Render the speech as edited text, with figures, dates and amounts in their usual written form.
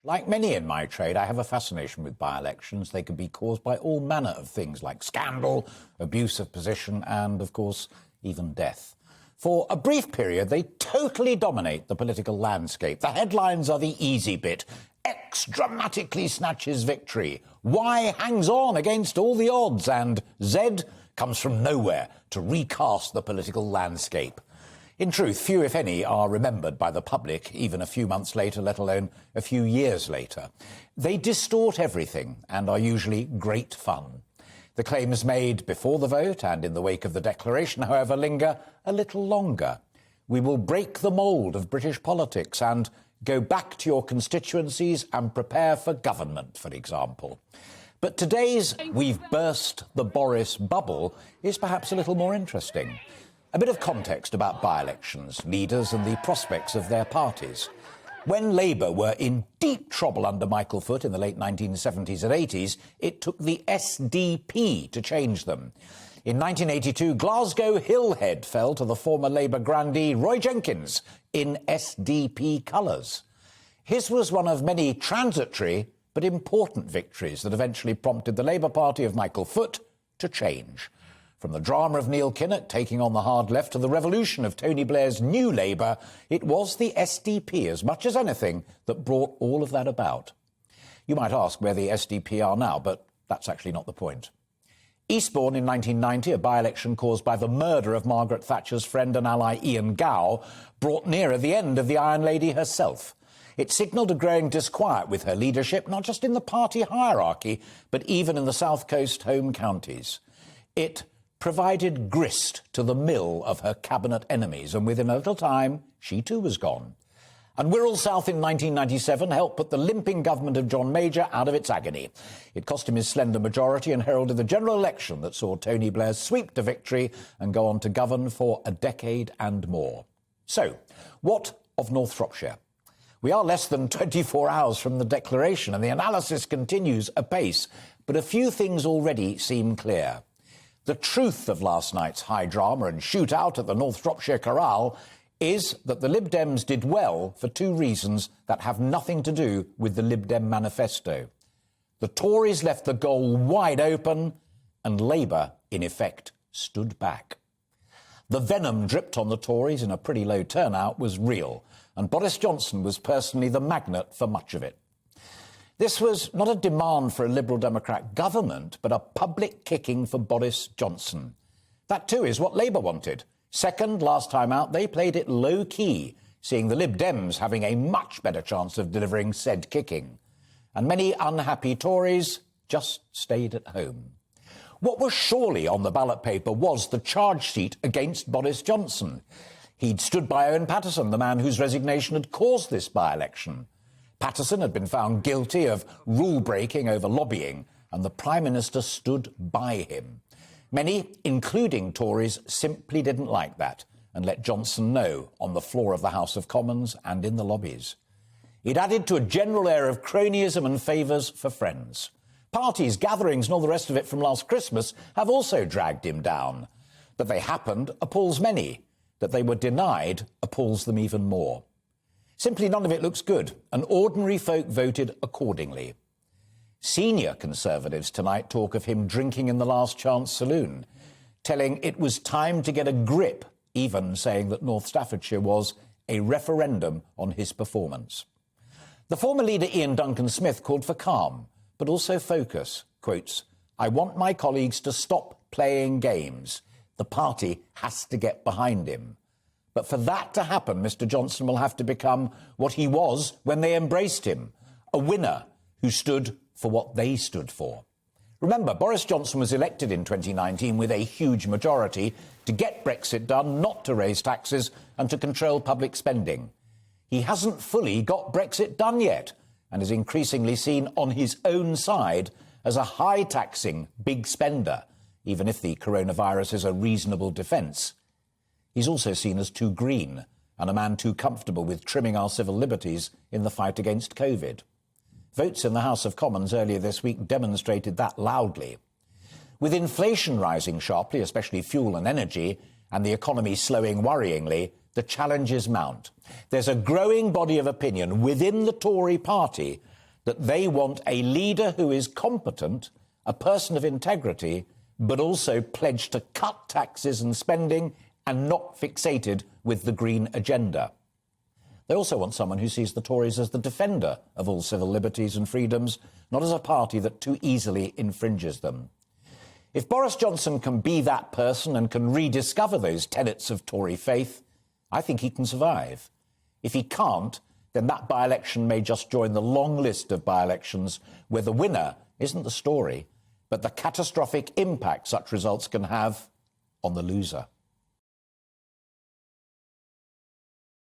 Like many in my trade, I have a fascination with by-elections. They can be caused by all manner of things like scandal, abuse of position and, of course, even death. For a brief period, they totally dominate the political landscape. The headlines are the easy bit. X dramatically snatches victory. Y hangs on against all the odds. And Z comes from nowhere to recast the political landscape. In truth, few, if any, are remembered by the public, even a few months later, let alone a few years later. They distort everything and are usually great fun. The claims made before the vote and in the wake of the declaration, however, linger a little longer. We will break the mould of British politics and go back to your constituencies and prepare for government, for example. But today's "We've burst the Boris bubble" is perhaps a little more interesting. A bit of context about by-elections, leaders and the prospects of their parties. When Labour were in deep trouble under Michael Foot in the late 1970s and 80s, it took the SDP to change them. In 1982, Glasgow Hillhead fell to the former Labour grandee Roy Jenkins in SDP colours. His was one of many transitory but important victories that eventually prompted the Labour Party of Michael Foot to change. From the drama of Neil Kinnock taking on the hard left to the revolution of Tony Blair's new Labour, it was the SDP, as much as anything, that brought all of that about. You might ask where the SDP are now, but that's actually not the point. Eastbourne in 1990, a by-election caused by the murder of Margaret Thatcher's friend and ally Ian Gow, brought nearer the end of the Iron Lady herself. It signalled a growing disquiet with her leadership, not just in the party hierarchy, but even in the South Coast home counties. It provided grist to the mill of her cabinet enemies, and within a little time, she too was gone. And Wirral South in 1997 helped put the limping government of John Major out of its agony. It cost him his slender majority and heralded the general election that saw Tony Blair sweep to victory and go on to govern for a decade and more. So, what of North Shropshire? We are less than 24 hours from the declaration and the analysis continues apace, but a few things already seem clear. The truth of last night's high drama and shootout at the North Shropshire Corral is that the Lib Dems did well for two reasons that have nothing to do with the Lib Dem manifesto. The Tories left the goal wide open and Labour, in effect, stood back. The venom dripped on the Tories in a pretty low turnout was real, and Boris Johnson was personally the magnet for much of it. This was not a demand for a Liberal Democrat government, but a public kicking for Boris Johnson. That too is what Labour wanted. Second, last time out, they played it low-key, seeing the Lib Dems having a much better chance of delivering said kicking. And many unhappy Tories just stayed at home. What was surely on the ballot paper was the charge sheet against Boris Johnson. He'd stood by Owen Paterson, the man whose resignation had caused this by-election. Paterson had been found guilty of rule-breaking over lobbying, and the Prime Minister stood by him. Many, including Tories, simply didn't like that and let Johnson know on the floor of the House of Commons and in the lobbies. It added to a general air of cronyism and favours for friends. Parties, gatherings and all the rest of it from last Christmas have also dragged him down. That they happened appalls many. That they were denied appalls them even more. Simply none of it looks good, and ordinary folk voted accordingly. Senior Conservatives tonight talk of him drinking in the Last Chance saloon, telling it was time to get a grip, even saying that North Staffordshire was a referendum on his performance. The former leader Ian Duncan Smith called for calm, but also focus. Quotes, "I want my colleagues to stop playing games. The party has to get behind him. But for that to happen, Mr Johnson will have to become what he was when they embraced him, a winner who stood for what they stood for." Remember, Boris Johnson was elected in 2019 with a huge majority to get Brexit done, not to raise taxes and to control public spending. He hasn't fully got Brexit done yet and is increasingly seen on his own side as a high-taxing big spender, even if the coronavirus is a reasonable defence. He's also seen as too green and a man too comfortable with trimming our civil liberties in the fight against COVID. Votes in the House of Commons earlier this week demonstrated that loudly. With inflation rising sharply, especially fuel and energy, and the economy slowing worryingly, the challenges mount. There's a growing body of opinion within the Tory party that they want a leader who is competent, a person of integrity, but also pledged to cut taxes and spending and not fixated with the green agenda. They also want someone who sees the Tories as the defender of all civil liberties and freedoms, not as a party that too easily infringes them. If Boris Johnson can be that person and can rediscover those tenets of Tory faith, I think he can survive. If he can't, then that by-election may just join the long list of by-elections where the winner isn't the story, but the catastrophic impact such results can have on the loser.